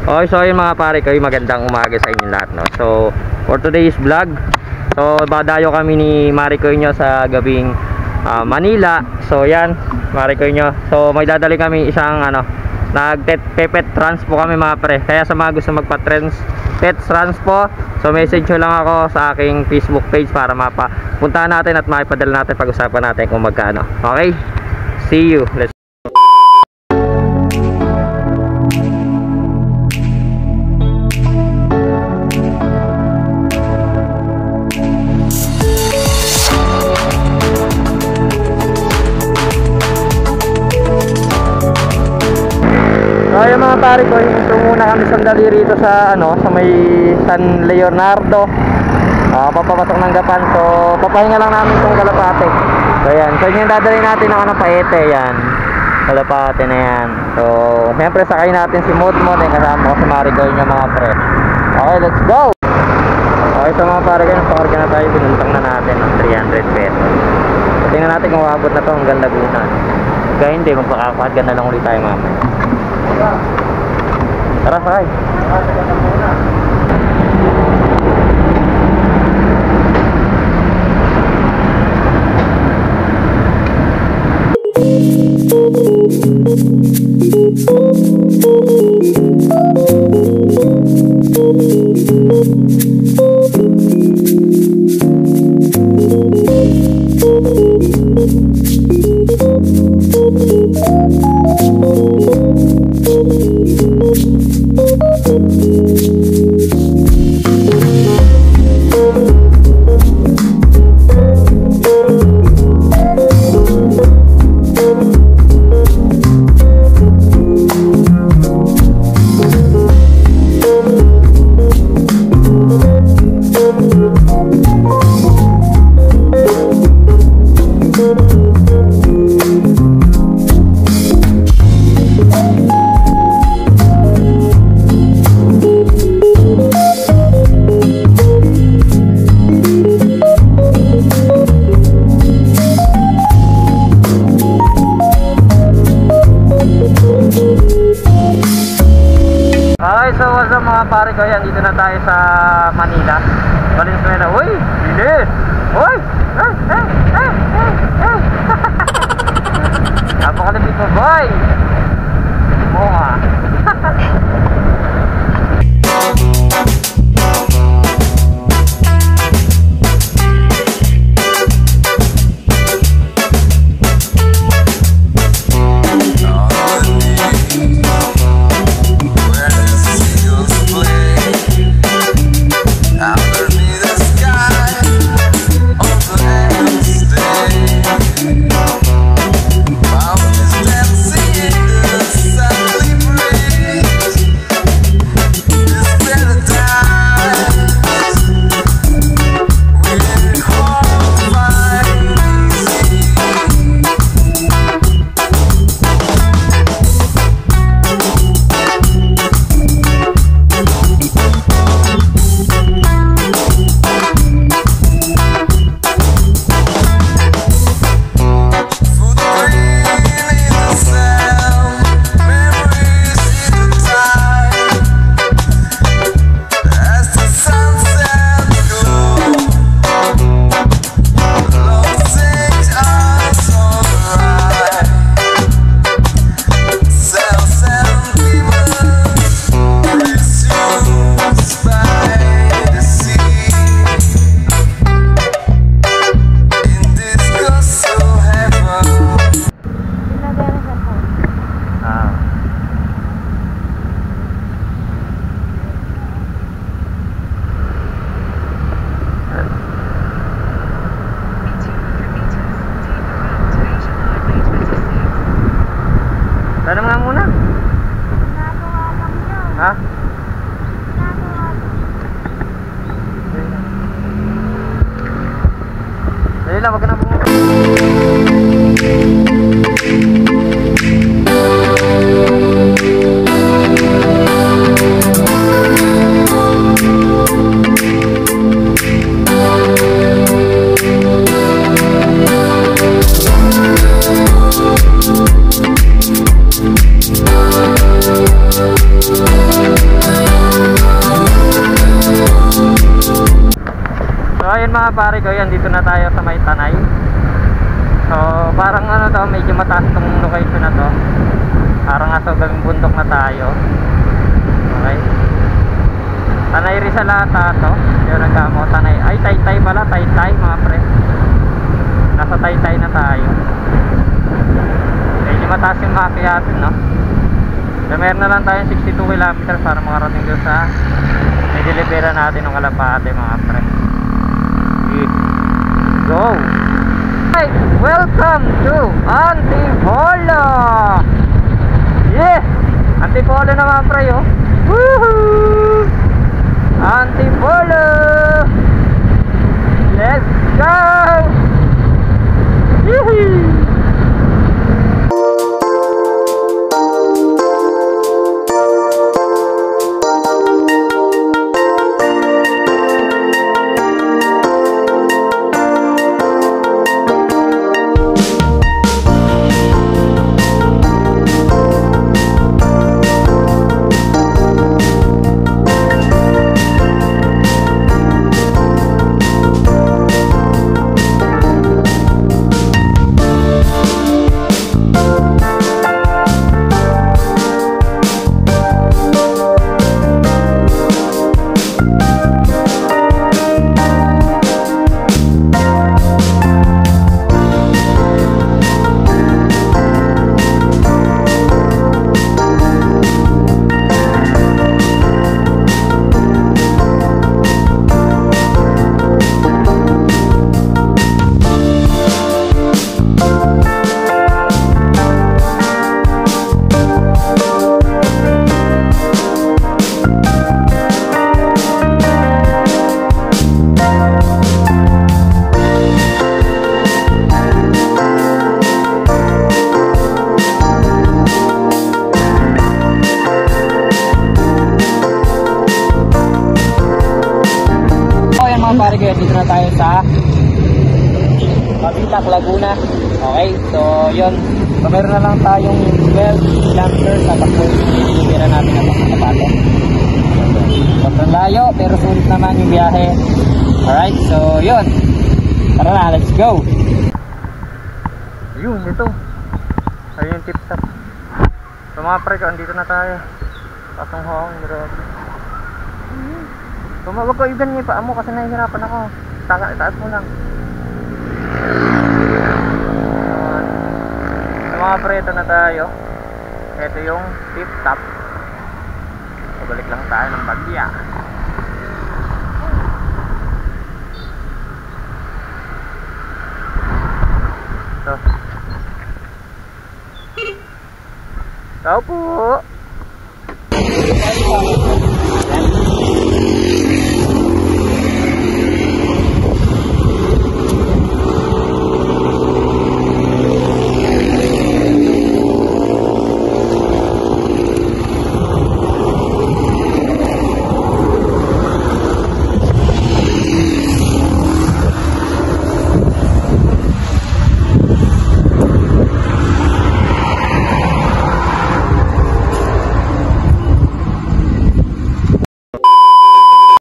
Okay, so yun mga pare ko, magandang umaga sa inyo lahat, no? So for today's vlog, so badayo kami ni Maricoy nyo sa gabing Manila. So yan, Maricoy nyo. So may dadali kami isang nag-pet transpo kami mga pre. Kaya sa mga gusto magpa-pet transpo, so message nyo lang ako sa aking Facebook page para mapapuntahan natin at maipadala natin, pag-usapan natin kung magkano. Okay? See you. Let's Kaya mga pare ko, hinto muna kami sandali rito sa sa may San Leonardo. Papapasok ng Gapan. So papahinga lang namin itong kalapate. So yan, so yung dadalhin natin ng paete, yan kalapate na yan. So siyempre sakay natin si Modmod, kasama ko si Maricoy niya mga pre. Okay, let's go. Okay, so mga pare ko, pakarga na tayo. Binuntang na natin ng 300 pesos. So tingnan natin kung maabot na to hanggang Laguna. Kaya hindi, magpakakarga na lang ulit tayo mamaya. Tara, sakay. Mga pare ko, yan, dito na tayo sa Manila, Valenzuela. Uy, bilis! Uy! Napakalapit mo, boy! Bunga! Sana nga muna. Ha? Dali lang, wag ka na pumunta. mga pare ko, yan, dito na tayo sa may Tanay. So parang ano to, medyo mataas tong location na to. Parang nasa gawing bundok na tayo. Okay, Tanay Rizal ata to. Yun ang gamo, Tanay. Ay, Taytay pala, Taytay mga pre. Nasa Taytay na tayo. Medyo mataas yung makiat, no? So meron na lang tayong 62 kilometers para makarating doon sa may delivery natin ng Kalapate mga pre. Go! Hi! Welcome to Antipolo! Yeah! Antipolo na mga pre, oh! Woohoo! Antipolo! Let's go! Yee-hee! Pare ko, dito na tayo sa Mabitak, Laguna. Okay, so yun, so meron na lang tayong 12 kilometers sa takbo yung tira natin ng mga kapato. Sobrang layo pero sulit naman yung biyahe. Alright, so yun, tara na, let's go. Ayun, ito ayun yung tip top. So mga pre ko, andito na tayo. Pasong hong, grabe. Tumawag ko yung paa mo kasi nahihirapan ako. Itaas mo lang. So mga pre, ito na tayo. Ito yung tip top. Pabalik lang tayo ng Bagya. So tao po.